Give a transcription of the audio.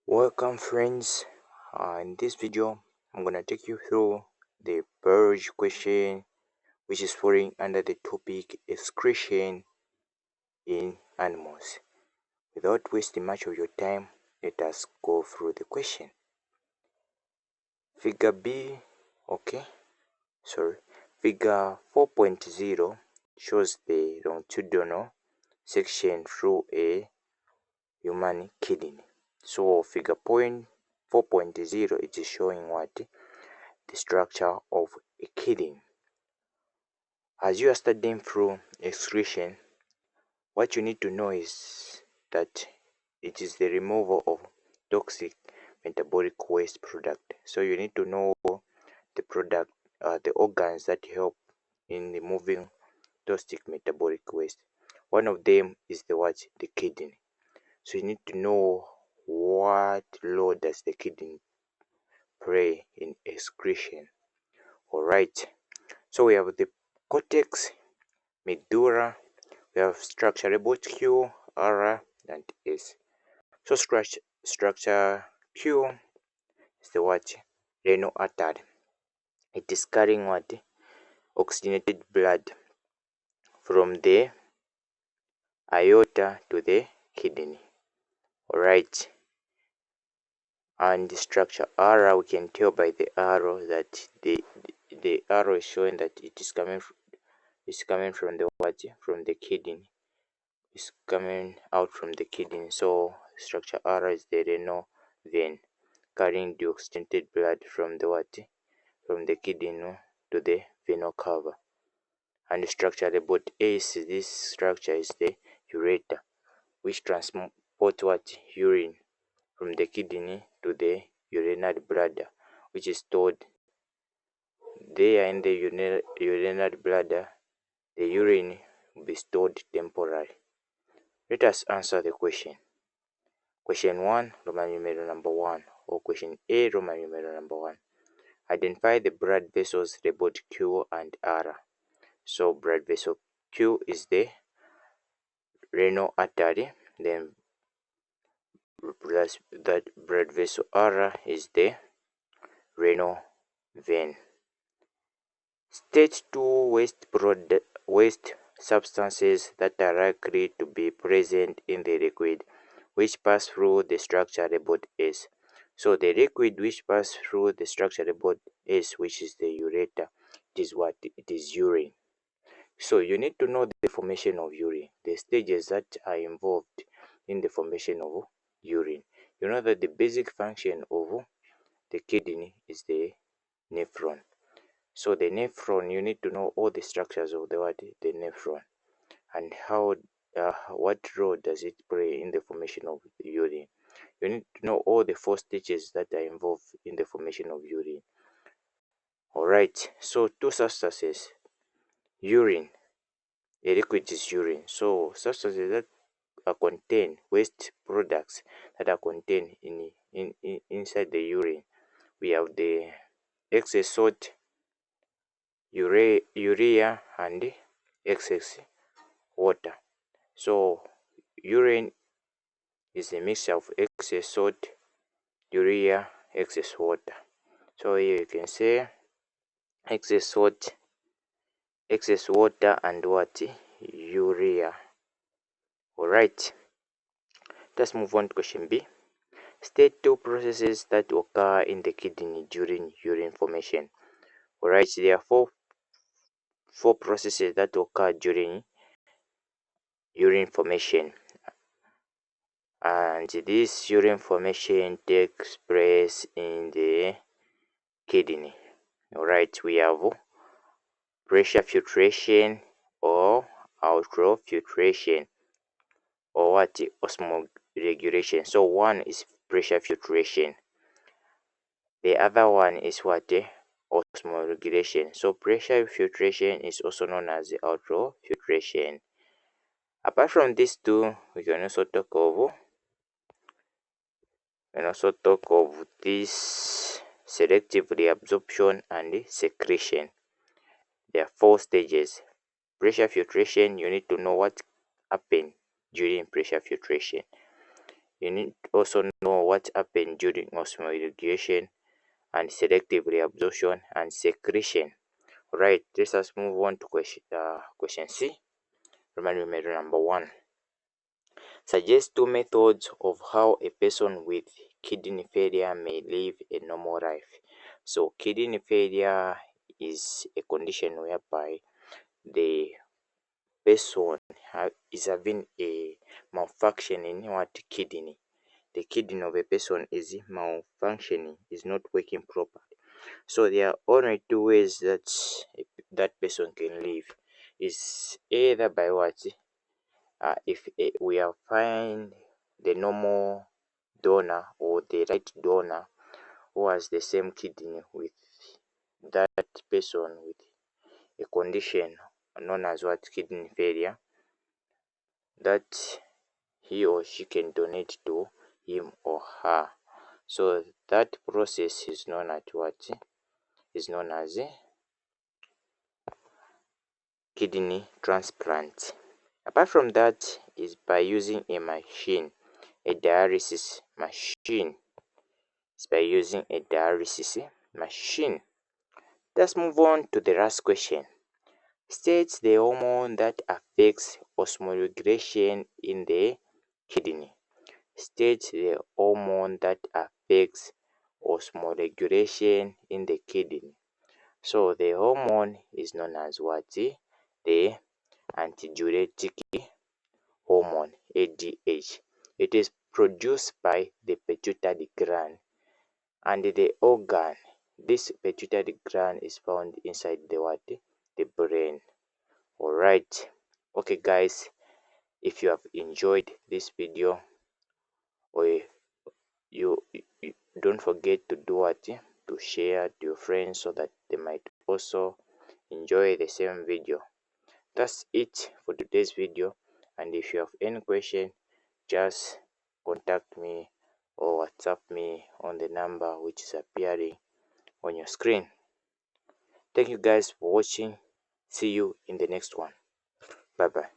Welcome friends. In this video I'm gonna take you through the biology question which is falling under the topic excretion in animals. Without wasting much of your time, let us go through the question. Figure B, figure 4.0 shows the longitudinal section through a human kidney. So figure 4.0 it is showing what? The structure of a kidney. As you are studying through excretion, what you need to know is that it is the removal of toxic metabolic waste product. So you need to know the product, the organs that help in removing toxic metabolic waste. One of them is the kidney. So you need to know what role does the kidney play in excretion. Alright, so we have the cortex, medulla, we have structure Q, R, and S. So structure Q is the renal artery. It is carrying oxygenated blood from the aorta to the kidney. Alright. And the structure R, we can tell by the arrow that the arrow is showing that it is coming from the from the kidney. It's coming out from the kidney. So structure R is the renal vein carrying the oxygenated blood from the from the kidney to the venous cava. And the structure about S, this structure is the ureter, which transport urine from the kidney to the urinary bladder, which is stored there in the urinary bladder. The urine will be stored temporarily. Let us answer the question. Question 1, Roman numeral number 1, or question A, Roman numeral number 1. Identify the blood vessels labeled Q and R. So blood vessel Q is the renal artery, then that blood vessel R is the renal vein. Stage 2, waste substances that are likely to be present in the liquid which pass through the structure labeled S. So the liquid which pass through the structure labeled S, which is the ureter, it is what? It is urine. So you need to know the formation of urine, the stages that are involved in the formation of urine. You know that the basic function of the kidney is the nephron. So the nephron, you need to know all the structures of the nephron and how what role does it play in the formation of the urine. You need to know all the 4 stages that are involved in the formation of urine. Alright, so 2 substances. Urine, a liquid is urine. So substances that are contained, waste products that are contained inside the urine. We have the excess salt, urea, and excess water. So urine is a mixture of excess salt, urea, excess water. So here you can say excess salt, excess water, and urea. Alright, let's move on to question B. State 2 processes that occur in the kidney during urine formation. Alright, there are four processes that occur during urine formation, and this urine formation takes place in the kidney. Alright, we have pressure filtration or ultrafiltration, or osmoregulation. So one is pressure filtration, the other one is osmoregulation. So pressure filtration is also known as ultrafiltration. Apart from these two, we can also talk of this selective reabsorption and secretion. There are 4 stages. Pressure filtration, you need to know what happened during pressure filtration. You need to also know what happened during osmoregulation and selective reabsorption and secretion. Right, let us move on to question C. Remind me number 1. Suggest 2 methods of how a person with kidney failure may live a normal life. So kidney failure is a condition whereby the person is having a malfunction in what kidney. The kidney of a person is malfunctioning, is not working properly. So there are only 2 ways that that person can live. Is either by what? If we are find the normal donor or the right donor who has the same kidney with that person with a condition known as what? Kidney failure, that he or she can donate to him or her. So that process is known as what? Is known as kidney transplant. Apart from that, is by using a machine, a dialysis machine. It's by using a dialysis machine. Let's move on to the last question. State the hormone that affects osmoregulation in the kidney. State the hormone that affects osmoregulation in the kidney. So the hormone is known as what? The antidiuretic hormone, ADH. It is produced by the pituitary gland and the organ. This pituitary gland is found inside the what? The brain. Alright. Okay guys, if you have enjoyed this video, or you don't forget to do what? To share to your friends so that they might also enjoy the same video. That's it for today's video, and if you have any question, just contact me or WhatsApp me on the number which is appearing on your screen. Thank you guys for watching. See you in the next one. Bye bye.